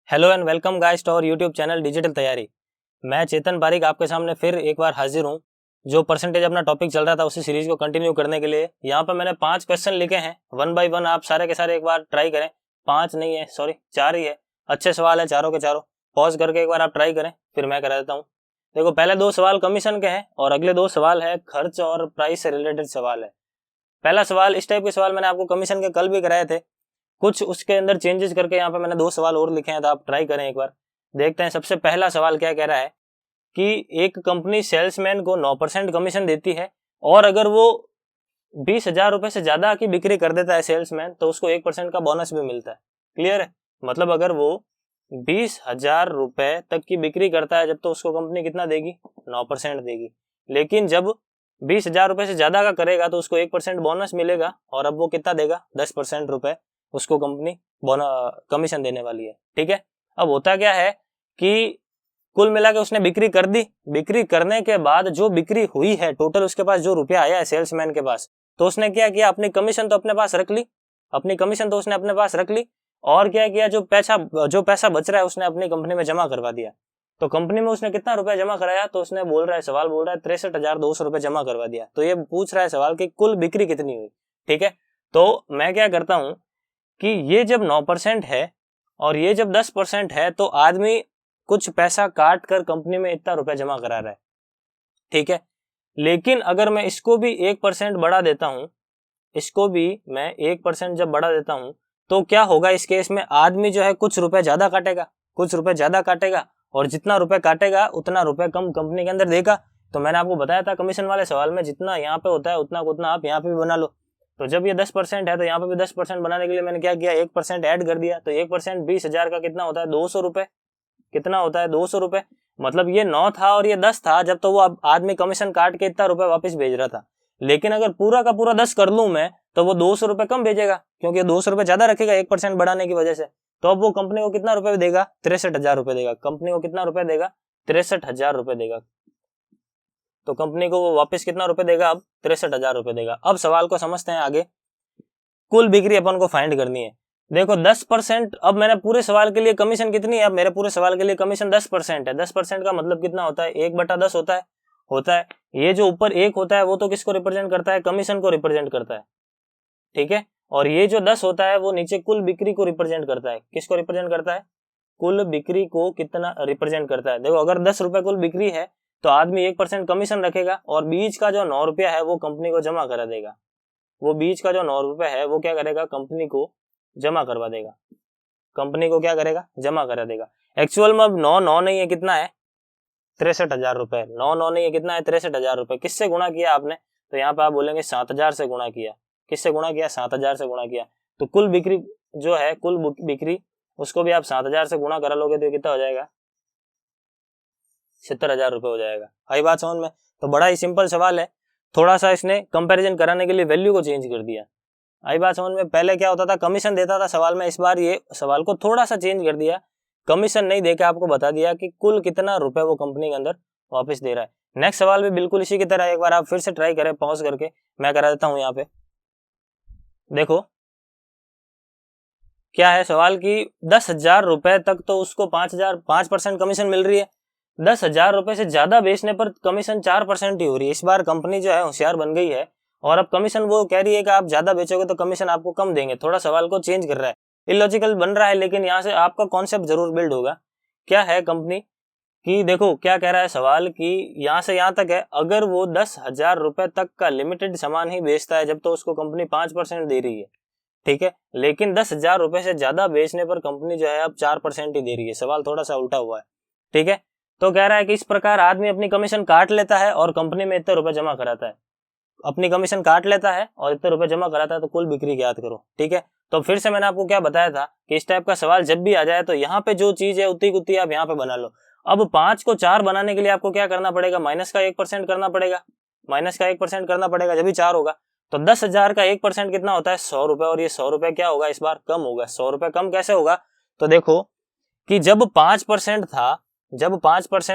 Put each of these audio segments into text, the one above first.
Hello and welcome guys to our YouTube channel digital तैयारी। मैं चेतन पारिक आपके सामने फिर एक बार हाजिर हूँ। जो परसेंटेज अपना टॉपिक चल रहा था उसी सीरीज को कंटिन्यू करने के लिए यहाँ पर मैंने 5 क्वेश्चन लिखे हैं। वन बाय वन आप सारे के सारे एक बार ट्राई करें। 5 नहीं है, सॉरी 4 ही है। अच्छे सवाल है चारों के चारों। पॉज करके एक बार आप ट्राई करें, फिर मैं करा देता हूँ। देखो, पहले 2 सवाल कमीशन के हैं और अगले 2 सवाल है खर्च और प्राइस से रिलेटेड सवाल है। पहला सवाल, इस टाइप के सवाल मैंने आपको कमीशन के कल भी कराए थे, कुछ उसके अंदर चेंजेस करके यहाँ पे मैंने 2 सवाल और लिखे हैं, तो आप ट्राई करें एक बार। देखते हैं सबसे पहला सवाल क्या कह रहा है कि एक कंपनी सेल्समैन को 9% कमीशन देती है और अगर वो 20,000 रुपए से ज्यादा की बिक्री कर देता है सेल्समैन तो उसको 1% का बोनस भी मिलता है। क्लियर है? मतलब अगर वो 20,000 रुपए तक की बिक्री करता है जब, तो उसको कंपनी कितना देगी? 9% देगी। लेकिन जब 20,000 रुपए से ज्यादा का करेगा तो उसको 1% बोनस मिलेगा और अब वो कितना देगा? 10% रुपए उसको कंपनी कमीशन देने वाली है। ठीक है, अब होता क्या है कि कुल मिला के उसने बिक्री कर दी। बिक्री करने के बाद जो बिक्री हुई है टोटल, उसके पास जो रुपया आया है सेल्समैन के पास, तो उसने क्या किया? अपनी कमीशन तो अपने पास रख ली। अपनी कमीशन तो उसने अपने पास रख ली और क्या किया? जो पैसा बच रहा है उसने अपनी कंपनी में जमा करवा दिया। तो कंपनी में उसने कितना रुपया जमा कराया? तो उसने सवाल बोल रहा है 63,200 रुपये जमा करवा दिया। तो ये पूछ रहा है सवाल कि कुल बिक्री कितनी हुई। ठीक है, तो मैं क्या करता हूं कि ये जब 9% है और ये जब 10% है तो आदमी कुछ पैसा काट कर कंपनी में इतना रुपया जमा करा रहा है। ठीक है, लेकिन अगर मैं इसको भी 1% बढ़ा देता हूं, इसको भी मैं 1% जब बढ़ा देता हूं तो क्या होगा? इस केस में आदमी जो है कुछ रुपए ज्यादा काटेगा, कुछ रुपए ज्यादा काटेगा और जितना रुपए काटेगा उतना रुपए कम कंपनी के अंदर देगा। तो मैंने आपको बताया था कमीशन वाले सवाल में, जितना यहाँ पे होता है उतना को उतना आप यहाँ पे भी बना लो। तो जब ये 10% है तो यहाँ पे भी 10% बनाने के लिए मैंने क्या किया? 1% ऐड कर दिया। तो 1% 20,000 का कितना होता है? 200 रुपए। कितना होता है? 200 रुपए। मतलब ये 9 था और ये 10 था जब, तो वो आदमी कमीशन काट के इतना रुपए वापस भेज रहा था। लेकिन अगर पूरा का पूरा 10 कर लूं मैं तो वो 200 रुपए कम भेजेगा, क्योंकि 200 रुपए ज्यादा रखेगा 1% बढ़ाने की वजह से। तो अब वो कंपनी को कितना रुपए देगा? 63,000 रुपए देगा। कंपनी को कितना रुपए देगा? 63,000 रुपए देगा। तो कंपनी को वो वापस कितना रुपए देगा? अब 63,000 रुपए देगा। अब सवाल को समझते हैं आगे। कुल बिक्री अपन को फाइंड करनी है। देखो 10%, अब मैंने पूरे सवाल के लिए कमीशन कितनी है? अब मेरे पूरे सवाल के लिए कमीशन 10% है। 10% का मतलब कितना होता है? 1/10 होता है। ये जो ऊपर 1 होता है वो तो किसको रिप्रेजेंट करता है? कमीशन को रिप्रेजेंट करता है। ठीक है, और ये जो 10 होता है वो नीचे कुल बिक्री को रिप्रेजेंट करता है। किसको रिप्रेजेंट करता है? कुल बिक्री को कितना रिप्रेजेंट करता है? देखो, अगर 10 रुपए कुल बिक्री है तो आदमी 1% कमीशन रखेगा और बीच का जो 9 रुपया है वो कंपनी को जमा करा देगा। वो बीच का जो 9 रुपए है वो क्या करेगा? कंपनी को जमा करवा देगा। कंपनी को क्या करेगा? जमा करा देगा। एक्चुअल में अब 9 नहीं है, कितना है? 63,000 रुपए। 9 नहीं है, कितना है? 63,000 रुपए। किससे गुणा किया आपने? तो यहाँ पे आप बोलेंगे 7,000 से गुणा किया। किससे गुणा किया? 7,000 से गुणा किया। तो कुल बिक्री जो है, कुल बिक्री, उसको भी आप 7,000 से गुणा करा लोगे तो कितना हो जाएगा? 70,000 रुपए हो जाएगा। आई बात समझ में? तो बड़ा ही सिंपल सवाल है। थोड़ा सा इसने कंपैरिजन कराने के लिए वैल्यू को चेंज कर दिया। आई बात समझ में? पहले क्या होता था? कमीशन देता था सवाल में, इस बार ये सवाल को थोड़ा सा चेंज कर दिया। कमीशन नहीं देकर आपको बता दिया कि कुल कितना रुपए वो कंपनी के अंदर वापस दे रहा है। नेक्स्ट सवाल भी बिल्कुल इसी की तरह, एक बार आप फिर से ट्राई करें, पॉज करके मैं करा देता हूं। यहाँ पे देखो क्या है सवाल की 10,000 रुपए तक तो उसको 5% कमीशन मिल रही है। 10,000 रुपए से ज्यादा बेचने पर कमीशन 4% ही हो रही है। इस बार कंपनी जो है होशियार बन गई है और अब कमीशन वो कह रही है कि आप ज्यादा बेचोगे तो कमीशन आपको कम देंगे। थोड़ा सवाल को चेंज कर रहा है, इलॉजिकल बन रहा है, लेकिन यहाँ से आपका कॉन्सेप्ट जरूर बिल्ड होगा। क्या है कंपनी की? देखो क्या कह रहा है सवाल की, यहाँ से यहाँ तक है, अगर वो 10,000 रुपए तक का लिमिटेड सामान ही बेचता है जब, तो उसको कंपनी 5% दे रही है। ठीक है, लेकिन 10,000 रुपए से ज्यादा बेचने पर कंपनी जो है अब 4% ही दे रही है। सवाल थोड़ा सा उल्टा हुआ है। ठीक है, तो कह रहा है कि इस प्रकार आदमी अपनी कमीशन काट लेता है और कंपनी में इतने रुपए जमा कराता है। अपनी कमीशन काट लेता है और इतने रुपए जमा कराता है, तो कुल बिक्री ज्ञात करो। ठीक है, तो फिर से मैंने आपको क्या बताया था कि इस टाइप का सवाल जब भी आ जाए तो यहाँ पे जो चीज है उतनी कुत्ती आप यहाँ पे बना लो। अब 5 को 4 बनाने के लिए आपको क्या करना पड़ेगा? माइनस का 1% करना पड़ेगा। माइनस का 1% करना पड़ेगा जब भी 4 होगा। तो 10,000 का 1% कितना होता है? 100 रुपए। और ये 100 रुपए क्या होगा इस बार? कम होगा। 100 रुपए कम कैसे होगा? तो देखो कि जब 5%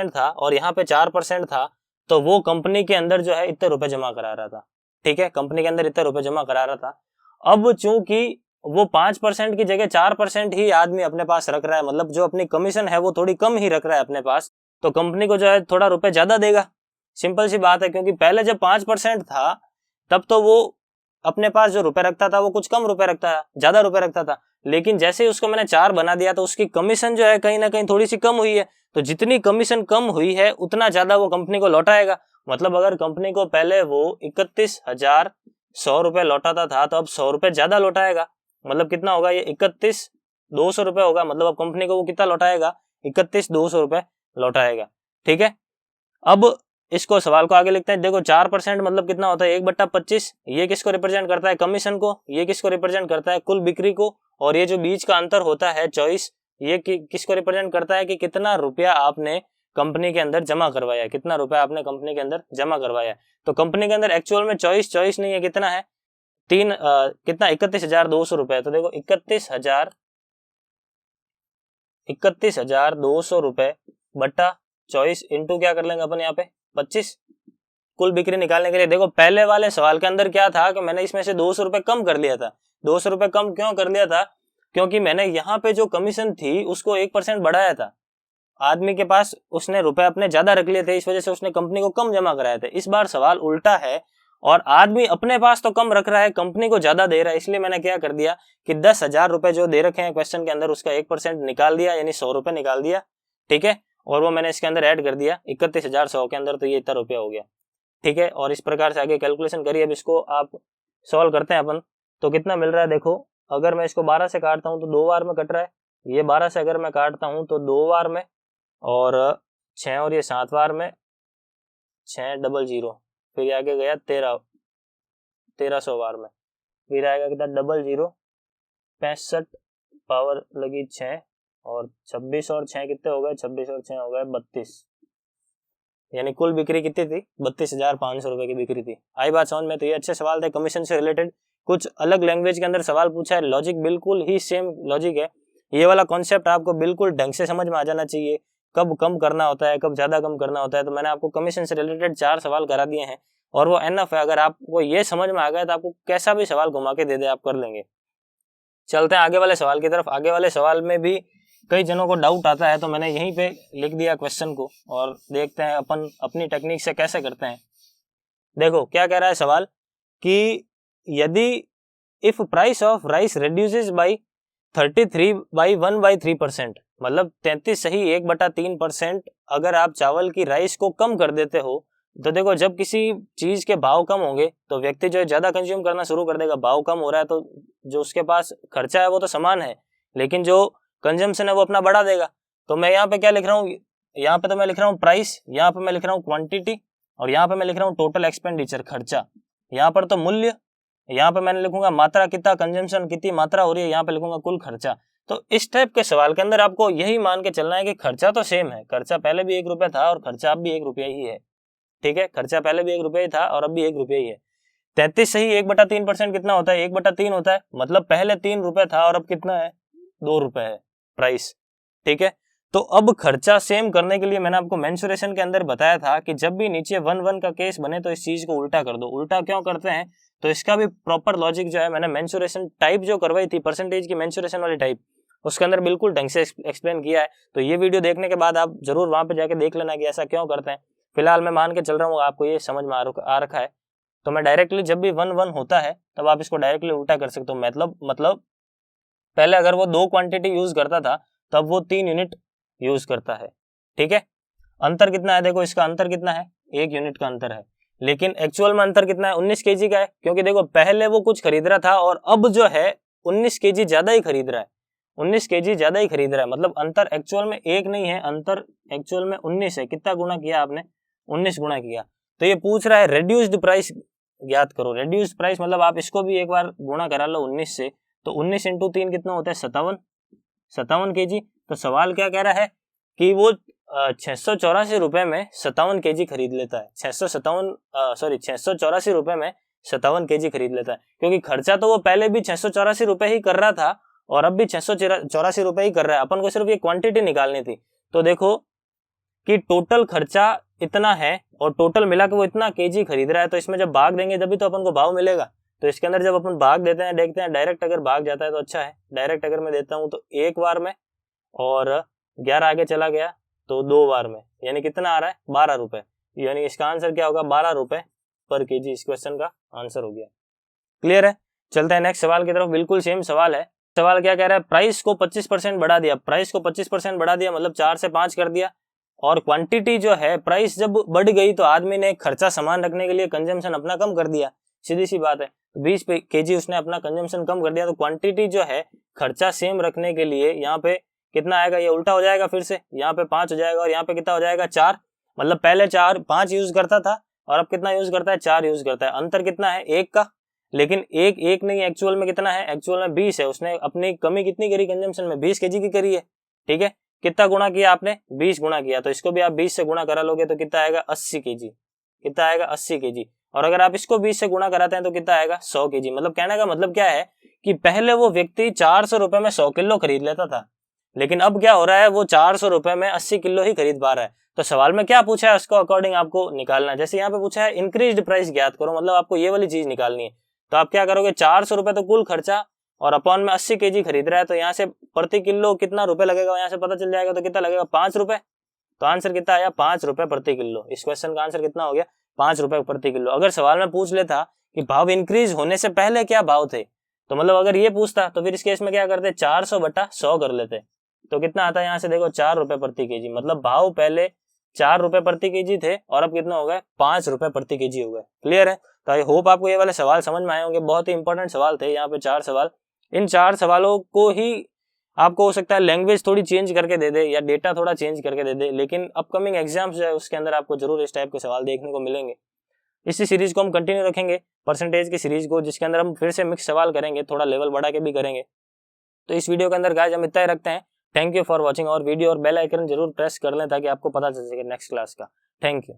था और यहाँ पे 4% था, तो वो कंपनी के अंदर जो है इतने रुपए जमा करा रहा था। ठीक है, कंपनी के अंदर इतने रुपए जमा करा रहा था। अब चूंकि वो 5% की जगह 4% ही आदमी अपने पास रख रहा है, मतलब जो अपनी कमीशन है वो थोड़ी कम ही रख रहा है अपने पास, तो कंपनी को जो है थोड़ा रुपए ज्यादा देगा। सिंपल सी बात है, क्योंकि पहले जब 5% था तब तो वो अपने पास जो रुपए रखता था वो कुछ कम रुपए रखता था, ज्यादा रुपए रखता था, लेकिन जैसे ही उसको मैंने 4 बना दिया तो उसकी कमीशन जो है कहीं ना कहीं थोड़ी सी कम हुई है। तो जितनी कमीशन कम हुई है उतना ज्यादा वो कंपनी को लौटाएगा। मतलब अगर कंपनी को पहले वो 31,100 रुपए लौटाता था तो अब 100 रुपए ज्यादा लौटाएगा। मतलब कितना होगा ये, 31,200 रुपए होगा। मतलब अब कंपनी को वो कितना लौटाएगा, 31,200 रुपए लौटाएगा। ठीक है, अब इसको सवाल को आगे लिखते हैं। देखो 4% मतलब कितना होता है, 1/25। ये किसको रिप्रेजेंट करता है, कमीशन को। ये किसको रिप्रेजेंट करता है, कुल बिक्री को। और ये जो बीच का अंतर होता है 24, ये किसको रिप्रेजेंट करता है कि कितना रुपया आपने कंपनी के अंदर जमा करवाया, कितना रुपया आपने कंपनी के अंदर जमा करवाया। तो कंपनी के अंदर एक्चुअल में 24 नहीं है, कितना है, कितना 31,200 रुपए। तो देखो 31,200 रुपए बट्टा 24 इंटू क्या कर लेंगे अपन यहाँ पे 25, कुल बिक्री निकालने के लिए। देखो पहले वाले सवाल के अंदर क्या था कि मैंने इसमें से 200 रुपए कम कर लिया था। 200 रुपए कम क्यों कर लिया था, क्योंकि मैंने यहाँ पे जो कमीशन थी उसको 1% बढ़ाया था। आदमी के पास उसने रुपए अपने ज्यादा रख लिए थे, इस वजह से उसने कंपनी को कम जमा कराए थे। इस बार सवाल उल्टा है और आदमी अपने पास तो कम रख रहा है, कंपनी को ज्यादा दे रहा है। इसलिए मैंने क्या कर दिया कि 10,000 रुपए जो दे रखे हैं क्वेश्चन के अंदर उसका 1% निकाल दिया, यानी 100 रुपए निकाल दिया। ठीक है, और वो मैंने इसके अंदर ऐड कर दिया 31,100 के अंदर, तो ये इतना रुपया हो गया। ठीक है, और इस प्रकार से आगे कैलकुलेशन करिए। अब इसको आप सॉल्व करते हैं अपन, तो कितना मिल रहा है। देखो अगर मैं इसको 12 से काटता हूँ तो 2 बार में कट रहा है, ये 12 से अगर मैं काटता हूँ तो 2 बार में, और 6 और ये 7 बार में, 600, फिर आगे गया 1300 बार में, फिर आएगा कितना 00, 65 पावर लगी 6, और 26 और 6 कितने हो गए, 26 और 6 हो गए 32, यानी कुल बिक्री कितनी थी, 32,500 रुपए की बिक्री थी। आई बात समझ में। तो ये अच्छे सवाल थे कमीशन से रिलेटेड। कुछ अलग लैंग्वेज के अंदर सवाल पूछा है, लॉजिक बिल्कुल ही सेम लॉजिक है। ये वाला कॉन्सेप्ट आपको बिल्कुल ढंग से समझ में आ जाना चाहिए, कब कम करना होता है, कब ज्यादा कम करना होता है। तो मैंने आपको कमीशन से रिलेटेड 4 सवाल करा दिए हैं और वो एनफ है। अगर आपको ये समझ में आ गया तो आपको कैसा भी सवाल घुमा के दे दे आप कर लेंगे। चलते हैं आगे वाले सवाल की तरफ। आगे वाले सवाल में भी कई जनों को डाउट आता है, तो मैंने यहीं पे लिख दिया क्वेश्चन को और देखते हैं अपन अपनी टेक्निक से कैसे करते हैं। देखो क्या कह रहा है सवाल कि यदि if price of rice reduces by 33/1/3%, मतलब 33 सही 1/3%, अगर आप चावल की राइस को कम कर देते हो, तो देखो जब किसी चीज के भाव कम होंगे तो व्यक्ति जो है ज्यादा कंज्यूम करना शुरू कर देगा। भाव कम हो रहा है तो जो उसके पास खर्चा है वो तो समान है, लेकिन जो कंजम्पशन है वो अपना बढ़ा देगा। तो मैं यहाँ पे क्या लिख रहा हूँ, यहाँ पे तो मैं लिख रहा हूँ प्राइस, यहाँ पे मैं लिख रहा हूँ क्वांटिटी, और यहाँ पे मैं लिख रहा हूँ टोटल एक्सपेंडिचर, खर्चा। यहाँ पर तो मूल्य, यहाँ पे मैंने लिखूंगा मात्रा, कितना कंजम्पशन, कितनी मात्रा हो रही है, यहाँ पे लिखूंगा कुल खर्चा। तो इस टाइप के सवाल के अंदर आपको यही मान के चलना है कि खर्चा तो सेम है, खर्चा पहले भी 1 रुपया था और खर्चा अब भी 1 रुपया ही है। ठीक है, खर्चा पहले भी 1 रुपया ही था और अब भी 1 रुपया ही है। 33 सही 1/3% कितना होता है, 1/3 होता है। मतलब पहले 3 रुपए था और अब कितना है, 2 रुपए है प्राइस। ठीक है, तो अब खर्चा सेम करने के लिए मैंने आपको मेंसुरेशन के अंदर बताया था कि जब भी नीचे 1-1 का केस बने तो इस चीज को उल्टा कर दो। उल्टा क्यों करते हैं, तो इसका भी प्रॉपर लॉजिक जो है मैंने मेंसुरेशन टाइप जो करवाई थी, परसेंटेज की मेंसुरेशन वाली टाइप, उसके अंदर बिल्कुल ढंग से एक्सप्लेन किया है। तो ये वीडियो देखने के बाद आप जरूर वहां पे जाके देख लेना कि ऐसा क्यों करते हैं। फिलहाल मैं मान के चल रहा हूँ आपको ये समझ में आ रखा है। तो मैं डायरेक्टली जब भी 1-1 होता है तब आप इसको डायरेक्टली उल्टा कर सकते हो। मतलब पहले अगर वो 2 क्वांटिटी यूज करता था तब वो 3 यूनिट यूज करता है। ठीक है, अंतर कितना है, देखो इसका अंतर कितना है, 1 यूनिट का अंतर है, लेकिन एक्चुअल में अंतर कितना है, 19 केजी का है। क्योंकि देखो पहले वो कुछ खरीद रहा था और अब जो है 19 केजी ज्यादा ही खरीद रहा है, 19 केजी ज्यादा ही खरीद रहा है। मतलब अंतर एक्चुअल में 1 नहीं है, अंतर एक्चुअल में 19 है। कितना गुना किया आपने, 19 गुना किया। तो ये पूछ रहा है रेड्यूस्ड प्राइस ज्ञात करो। रेड्यूस्ड प्राइस मतलब आप इसको भी एक बार गुणा करा लो 19 से, तो 19 × 3 कितना होता है, 57 केजी। तो सवाल क्या कह रहा है कि वो 684 रुपए में 57 केजी खरीद लेता है। 684 रुपए में 57 केजी खरीद लेता है, क्योंकि खर्चा तो वो पहले भी 684 रुपए ही कर रहा था और अब भी 684 रुपए ही कर रहा है। अपन को सिर्फ ये क्वांटिटी निकालनी थी। तो देखो कि टोटल खर्चा इतना है और टोटल मिला के वो इतना केजी खरीद रहा है, तो इसमें जब भाग देंगे जब भी तो अपन को भाव मिलेगा। तो इसके अंदर जब अपन भाग देते हैं देखते हैं डायरेक्ट अगर भाग जाता है तो अच्छा है, डायरेक्ट अगर मैं देता हूँ तो एक बार में और 11 आगे चला गया तो 2 बार में, यानी कितना आ रहा है 12 रुपए, यानी इसका आंसर क्या होगा 12 रुपए पर केजी इस क्वेश्चन का आंसर हो गया। क्लियर है, चलते हैं नेक्स्ट सवाल की तरफ। बिल्कुल सेम सवाल है। सवाल क्या कह रहा है, प्राइस को 25% बढ़ा दिया, प्राइस को 25% बढ़ा दिया मतलब 4 से 5 कर दिया, और क्वांटिटी जो है प्राइस जब बढ़ गई तो आदमी ने खर्चा सामान रखने के लिए कंजम्पशन अपना कम कर दिया, सीधी सी बात है। 20 केजी उसने अपना कंजम्पशन कम कर दिया, तो क्वांटिटी जो है खर्चा सेम रखने के लिए यहाँ पे कितना आएगा, ये उल्टा हो जाएगा, फिर से यहाँ पे 5 हो जाएगा और यहाँ पे कितना हो जाएगा 4, मतलब पहले 5 यूज करता था और अब कितना यूज करता है 4 यूज करता है। अंतर कितना है 1 का, लेकिन एक नहीं, एक्चुअल में कितना है, एक्चुअल में 20 है। उसने अपनी कमी कितनी करी कंजम्पशन में, 20 केजी की करी है, ठीक है। कितना गुणा किया आपने, 20 गुणा किया, तो इसको भी आप 20 से गुणा करा लोगे तो कितना आएगा 80 केजी, कितना आएगा 80 केजी। और अगर आप इसको 20 से गुणा कराते हैं तो कितना आएगा 100 केजी। मतलब कहने का मतलब क्या है कि पहले वो व्यक्ति 400 रुपए में 100 किलो खरीद लेता था, लेकिन अब क्या हो रहा है, वो 400 रुपए में 80 किलो ही खरीद पा रहा है। तो सवाल में क्या पूछा है उसको अकॉर्डिंग आपको निकालना है। जैसे यहाँ पे पूछा है इंक्रीज्ड प्राइस ज्ञात करो, मतलब आपको ये वाली चीज निकालनी है। तो आप क्या करोगे, 400 रुपए तो कुल खर्चा और अपॉन में 80 केजी खरीद रहा है, तो यहाँ से प्रति किलो कितना रुपए लगेगा यहाँ से पता चल जाएगा, तो कितना लगेगा 5 रुपए। तो आंसर कितना आया 5 रुपए प्रति किलो। इस क्वेश्चन का आंसर कितना हो गया 5 रुपए प्रति किलो। अगर सवाल में पूछ लेता कि भाव इंक्रीज होने से पहले क्या भाव थे, तो मतलब अगर ये पूछता तो फिर इस केस में क्या करते 400 बटा 100 कर लेते, तो कितना आता है यहाँ से देखो 4 रुपए प्रति केजी। मतलब भाव पहले 4 रुपए प्रति केजी थे और अब कितना हो गए 5 रुपए प्रति केजी हो गए। क्लियर है, तो आई होप आपको ये वाले सवाल समझ में आए होंगे। बहुत ही इंपॉर्टेंट सवाल थे यहाँ पे 4 सवाल। इन 4 सवालों को ही आपको हो सकता है लैंग्वेज थोड़ी चेंज करके दे दे या डेटा थोड़ा चेंज करके दे दे, लेकिन अपकमिंग एग्जाम्स जो है उसके अंदर आपको जरूर इस टाइप के सवाल देखने को मिलेंगे। इसी सीरीज को हम कंटिन्यू रखेंगे, परसेंटेज की सीरीज को, जिसके अंदर हम फिर से मिक्स सवाल करेंगे, थोड़ा लेवल बढ़ा के भी करेंगे। तो इस वीडियो के अंदर गाइस हम इतना ही रखते हैं। थैंक यू फॉर वॉचिंग, और वीडियो और बेल आइकन जरूर प्रेस कर लें ताकि आपको पता चल सके नेक्स्ट क्लास का। Thank you.